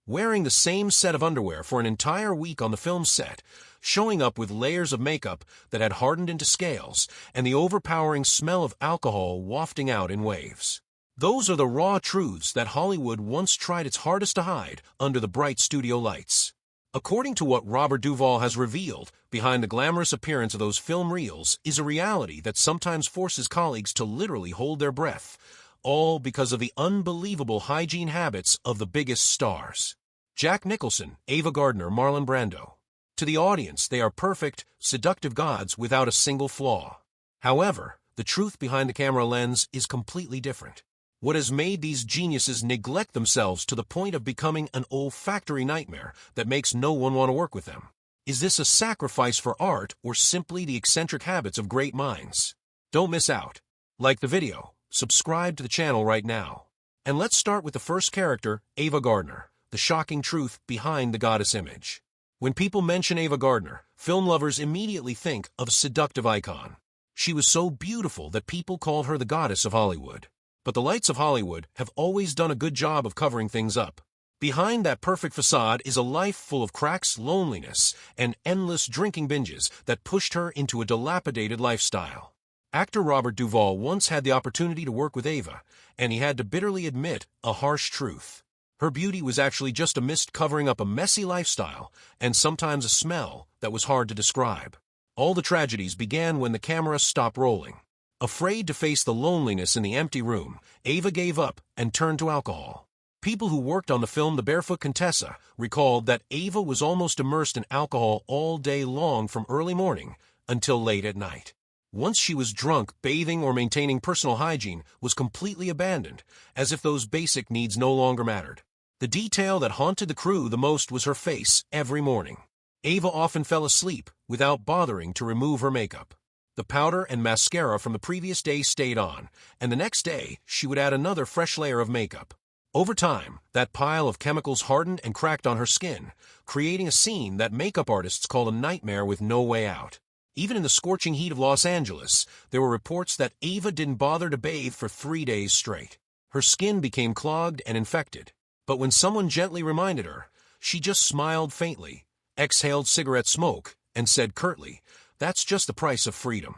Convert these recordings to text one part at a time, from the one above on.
wearing the same set of underwear for an entire week on the film set, showing up with layers of makeup that had hardened into scales, and the overpowering smell of alcohol wafting out in waves. Those are the raw truths that Hollywood once tried its hardest to hide under the bright studio lights. According to what Robert Duvall has revealed, behind the glamorous appearance of those film reels is a reality that sometimes forces colleagues to literally hold their breath, all because of the unbelievable hygiene habits of the biggest stars. Jack Nicholson, Ava Gardner, Marlon Brando. To the audience, they are perfect, seductive gods without a single flaw. However, the truth behind the camera lens is completely different. What has made these geniuses neglect themselves to the point of becoming an olfactory nightmare that makes no one want to work with them? Is this a sacrifice for art or simply the eccentric habits of great minds? Don't miss out. Like the video, subscribe to the channel right now. And let's start with the first character, Ava Gardner, the shocking truth behind the goddess image. When people mention Ava Gardner, film lovers immediately think of a seductive icon. She was so beautiful that people called her the goddess of Hollywood. But the lights of Hollywood have always done a good job of covering things up. Behind that perfect facade is a life full of cracks, loneliness, and endless drinking binges that pushed her into a dilapidated lifestyle. Actor Robert Duvall once had the opportunity to work with Ava, and he had to bitterly admit a harsh truth. Her beauty was actually just a mist covering up a messy lifestyle, and sometimes a smell that was hard to describe. All the tragedies began when the camera stopped rolling. Afraid to face the loneliness in the empty room, Ava gave up and turned to alcohol. People who worked on the film The Barefoot Contessa recalled that Ava was almost immersed in alcohol all day long from early morning until late at night. Once she was drunk, bathing or maintaining personal hygiene was completely abandoned, as if those basic needs no longer mattered. The detail that haunted the crew the most was her face every morning. Ava often fell asleep without bothering to remove her makeup. The powder and mascara from the previous day stayed on, and the next day she would add another fresh layer of makeup. Over time, that pile of chemicals hardened and cracked on her skin, creating a scene that makeup artists call a nightmare with no way out. Even in the scorching heat of Los Angeles, there were reports that Ava didn't bother to bathe for 3 days straight. Her skin became clogged and infected. But when someone gently reminded her, she just smiled faintly, exhaled cigarette smoke, and said curtly, "That's just the price of freedom."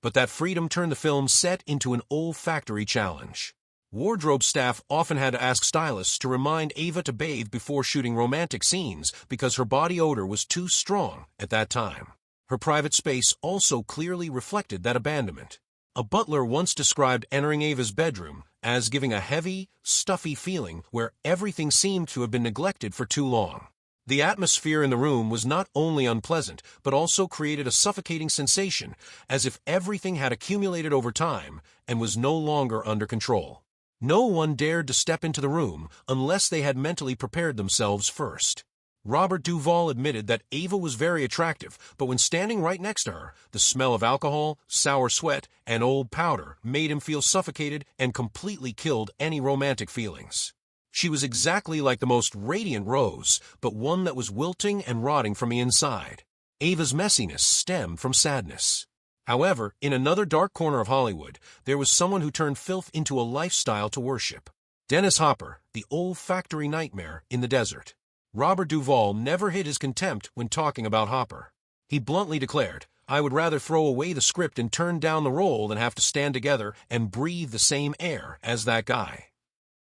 But that freedom turned the film set into an olfactory challenge. Wardrobe staff often had to ask stylists to remind Ava to bathe before shooting romantic scenes because her body odor was too strong at that time. Her private space also clearly reflected that abandonment. A butler once described entering Ava's bedroom as giving a heavy, stuffy feeling where everything seemed to have been neglected for too long. The atmosphere in the room was not only unpleasant, but also created a suffocating sensation, as if everything had accumulated over time and was no longer under control. No one dared to step into the room unless they had mentally prepared themselves first. Robert Duvall admitted that Ava was very attractive, but when standing right next to her, the smell of alcohol, sour sweat, and old powder made him feel suffocated and completely killed any romantic feelings. She was exactly like the most radiant rose, but one that was wilting and rotting from the inside. Ava's messiness stemmed from sadness. However, in another dark corner of Hollywood, there was someone who turned filth into a lifestyle to worship. Dennis Hopper, the olfactory nightmare in the desert. Robert Duvall never hid his contempt when talking about Hopper. He bluntly declared, "I would rather throw away the script and turn down the role than have to stand together and breathe the same air as that guy."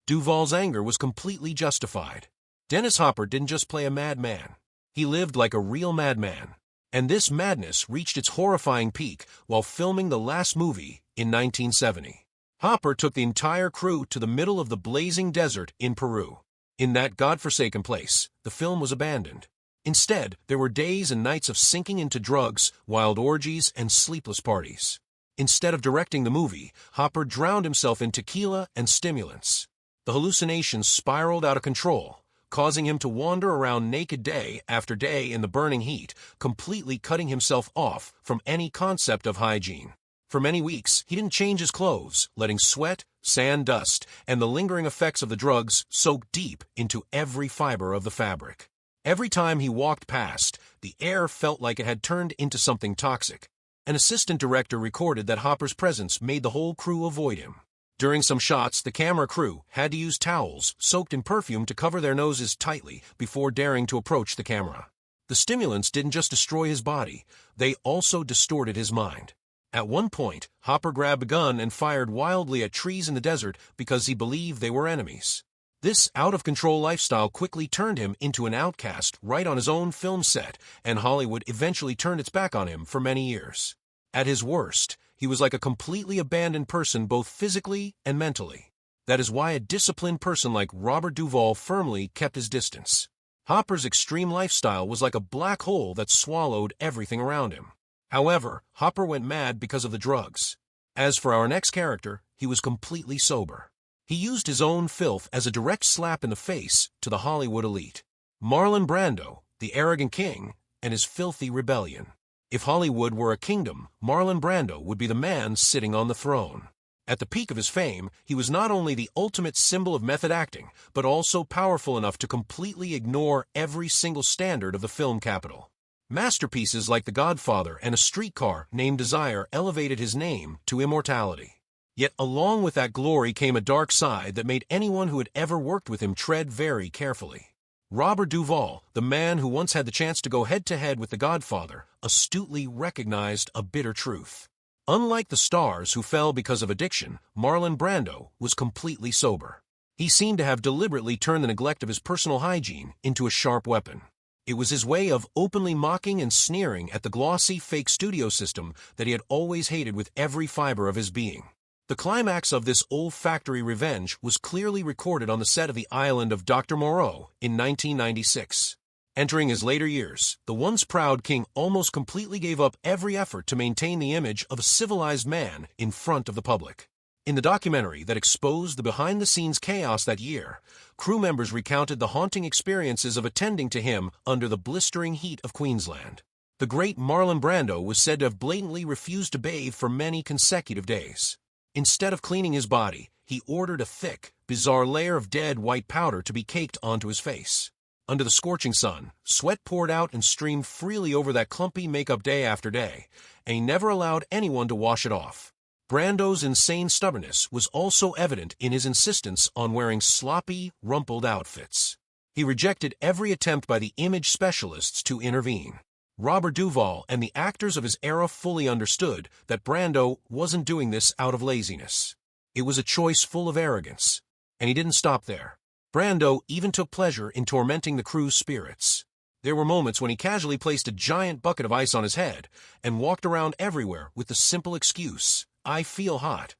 Duvall's anger was completely justified. Dennis Hopper didn't just play a madman. He lived like a real madman. And this madness reached its horrifying peak while filming the last movie in 1970. Hopper took the entire crew to the middle of the blazing desert in Peru. In that godforsaken place, the film was abandoned. Instead, there were days and nights of sinking into drugs, wild orgies, and sleepless parties. Instead of directing the movie, Hopper drowned himself in tequila and stimulants. The hallucinations spiraled out of control, causing him to wander around naked day after day in the burning heat, completely cutting himself off from any concept of hygiene. For many weeks, he didn't change his clothes, letting sweat, sand dust, and the lingering effects of the drugs soak deep into every fiber of the fabric. Every time he walked past, the air felt like it had turned into something toxic. An assistant director recorded that Hopper's presence made the whole crew avoid him. During some shots, the camera crew had to use towels soaked in perfume to cover their noses tightly before daring to approach the camera. The stimulants didn't just destroy his body, they also distorted his mind. At one point, Hopper grabbed a gun and fired wildly at trees in the desert because he believed they were enemies. This out-of-control lifestyle quickly turned him into an outcast right on his own film set, and Hollywood eventually turned its back on him for many years. At his worst, he was like a completely abandoned person both physically and mentally. That is why a disciplined person like Robert Duvall firmly kept his distance. Hopper's extreme lifestyle was like a black hole that swallowed everything around him. However, Hopper went mad because of the drugs. As for our next character, he was completely sober. He used his own filth as a direct slap in the face to the Hollywood elite. Marlon Brando, the arrogant king, and his filthy rebellion. If Hollywood were a kingdom, Marlon Brando would be the man sitting on the throne. At the peak of his fame, he was not only the ultimate symbol of method acting, but also powerful enough to completely ignore every single standard of the film capital. Masterpieces like The Godfather and A Streetcar Named Desire elevated his name to immortality. Yet along with that glory came a dark side that made anyone who had ever worked with him tread very carefully. Robert Duvall, the man who once had the chance to go head-to-head with The Godfather, astutely recognized a bitter truth. Unlike the stars who fell because of addiction, Marlon Brando was completely sober. He seemed to have deliberately turned the neglect of his personal hygiene into a sharp weapon. It was his way of openly mocking and sneering at the glossy, fake studio system that he had always hated with every fiber of his being. The climax of this olfactory revenge was clearly recorded on the set of The Island of Dr. Moreau in 1996. Entering his later years, the once proud king almost completely gave up every effort to maintain the image of a civilized man in front of the public. In the documentary that exposed the behind-the-scenes chaos that year, crew members recounted the haunting experiences of attending to him under the blistering heat of Queensland. The great Marlon Brando was said to have blatantly refused to bathe for many consecutive days. Instead of cleaning his body, he ordered a thick, bizarre layer of dead white powder to be caked onto his face. Under the scorching sun, sweat poured out and streamed freely over that clumpy makeup day after day, and he never allowed anyone to wash it off. Brando's insane stubbornness was also evident in his insistence on wearing sloppy, rumpled outfits. He rejected every attempt by the image specialists to intervene. Robert Duvall and the actors of his era fully understood that Brando wasn't doing this out of laziness. It was a choice full of arrogance. And he didn't stop there. Brando even took pleasure in tormenting the crew's spirits. There were moments when he casually placed a giant bucket of ice on his head and walked around everywhere with the simple excuse, "I feel hot."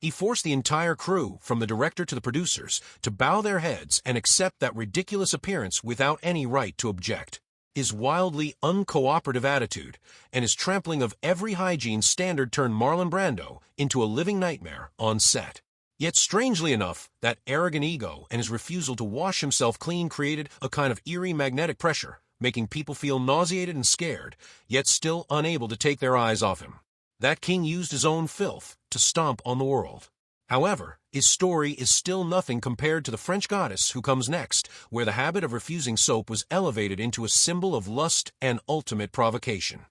He forced the entire crew, from the director to the producers, to bow their heads and accept that ridiculous appearance without any right to object. His wildly uncooperative attitude and his trampling of every hygiene standard turned Marlon Brando into a living nightmare on set. Yet strangely enough, that arrogant ego and his refusal to wash himself clean created a kind of eerie magnetic pressure, making people feel nauseated and scared, yet still unable to take their eyes off him. That king used his own filth to stomp on the world. However, his story is still nothing compared to the French goddess who comes next, where the habit of refusing soap was elevated into a symbol of lust and ultimate provocation.